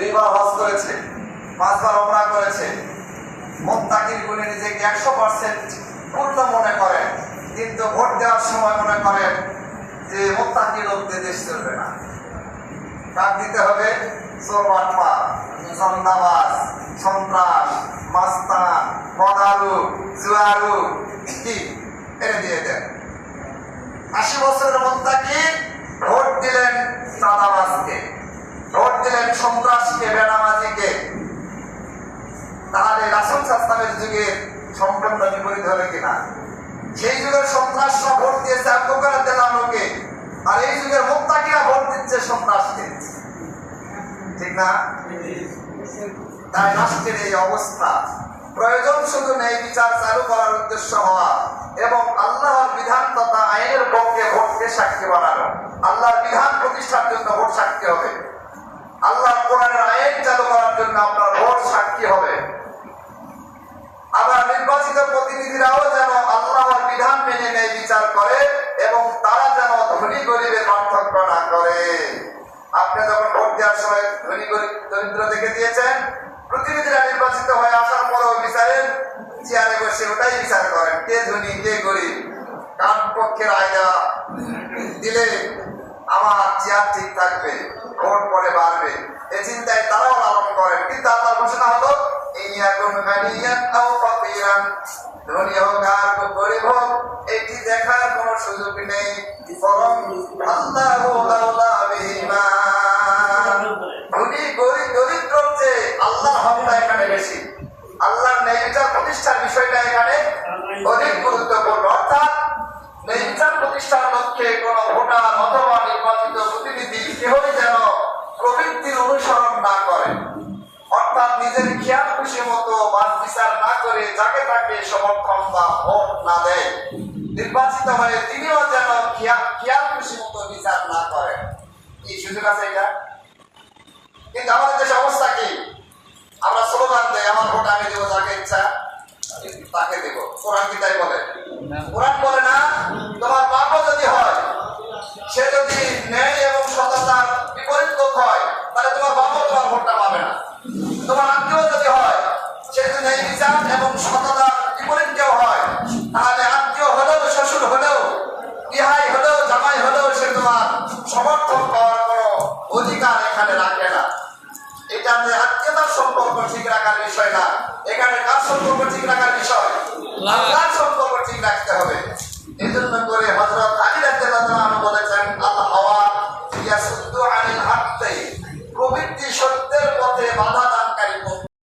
2 বার হজ করেছে, 5 বার উমরা করেছে, মুত্তাকির গুণে নিজেকে 100% পূর্ণ মনে করেন, কিন্তু ভোট দেওয়ার সময় মনে করেন যে মুত্তাকি লোকদের দেশ চলবে না, কাক দিতে হবে চোর বাটপার, সন্ত্রাস, সন্ত্রাস, মাস্তান, মদারু, জুয়ারু কি এনে দিয়ে দেন। 80 বছরের মুত্তাকি ভোট দিলেন চাঁদাবাজকে, ভোট দিলেন সন্ত্রাসকে, বেনামাজিকে, তাহলে রাসূল সাল্লাল্লাহু আলাইহি যুগের সম্পূর্ণ বিপরীত হবে কিনা? সেই যুগের সন্ত্রাসরা ভোট দিয়েছে আবু বকর রাদিয়াল্লাহু আনহুকে, আর এই যুগের মুত্তাকিরা ভোট দিচ্ছে সন্ত্রাসকে, ঠিক না? তাই রাষ্ট্রের এই অবস্থা। প্রয়োজন শুধু ন্যায় বিচার চালু করার উদ্দেশ্য হওয়া এবং আল্লাহর বিধান তথা আইনের পক্ষে ভোটকে সাক্ষী বানানো। আল্লাহর বিধান প্রতিষ্ঠার জন্য ভোট সাক্ষী হবে, আল্লাহর কোরআনের আইন চালু করার জন্য আপনার ভোট সাক্ষী হবে। আবার নির্বাচিত প্রতিনিধিরাও যেন আল্লাহর বিধান মেনে ন্যায় বিচার করে এবং তারা যেন ধনী গরিবের পার্থক্য না করে। আপনি যখন ভোট দেওয়ার সময় ধনী গরিব দরিদ্র দেখে দিয়েছেন, প্রতিনিধিরা নির্বাচিত হয়ে আসার পরেও বিচারের চেয়ারে বসে ওটাই বিচার করেন, কে ধনী কে গরিব, কার পক্ষের আয়না দিলে আমার চেয়ার ঠিক থাকবে, ভোট পরে বাড়বে, এই চিন্তায় তারাও লালন করেন। কিন্তু আল্লাহর ঘোষণা হলো ধনী হোক আর গরিব হোক এটি দেখার কোন সুযোগ নেই, বরং ধনী গরিব দরিদ্র চেয়ে আল্লাহর হকটা এখানে বেশি, আল্লাহর ন্যায় বিচার প্রতিষ্ঠার বিষয়টা এখানে অধিক গুরুত্বপূর্ণ। অর্থাৎ ন্যায় বিচার প্রতিষ্ঠার লক্ষ্যে কোন ভোটার অথবা নির্বাচিত প্রতিনিধি কেউই যেন প্রবৃত্তির অনুসরণ না করে, অর্থাৎ নিজের খেয়াল খুশি মতো বাদ বিচার না করে যাকে তাকে সমর্থন বা ভোট না দেয়। নির্বাচিত হয়ে তিনিও যেন খেয়াল খুশি মতো বিচার না করেন। কি সুযোগ আছে এটা? কিন্তু আমাদের দেশে অবস্থা কি? আমরা স্লোগান দেয়, আমার ভোট আমি দেবো, যাকে ইচ্ছা তাকে দেব। কোরআন কি তাই বলে? কোরআন বলে না তোমার বাপও যদি হয়, সে যদি ন্যায় এবং সততার বিপরীত লোক হয়, তাহলে তোমার বাপও তোমার ভোটটা পাবে না। তোমার আত্মীয় যদি হয়, সে যদি ন্যায় বিচার এবং সততার বিপরীত কেউ হয়, তাহলে আত্মীয় হলেও, শ্বশুর হলেও, বিহাই হলেও, জামাই হলেও সে তোমার সমর্থন পাওয়ার কোনো অধিকার এখানে রাখে না। এটা যে আত্মীয়তার সম্পর্ক ঠিক রাখার বিষয় না, এখানে কার সম্পর্ক ঠিক রাখার বিষয়, আল্লাহর সম্পর্ক ঠিক রাখতে হবে। এজন্য করে হযরত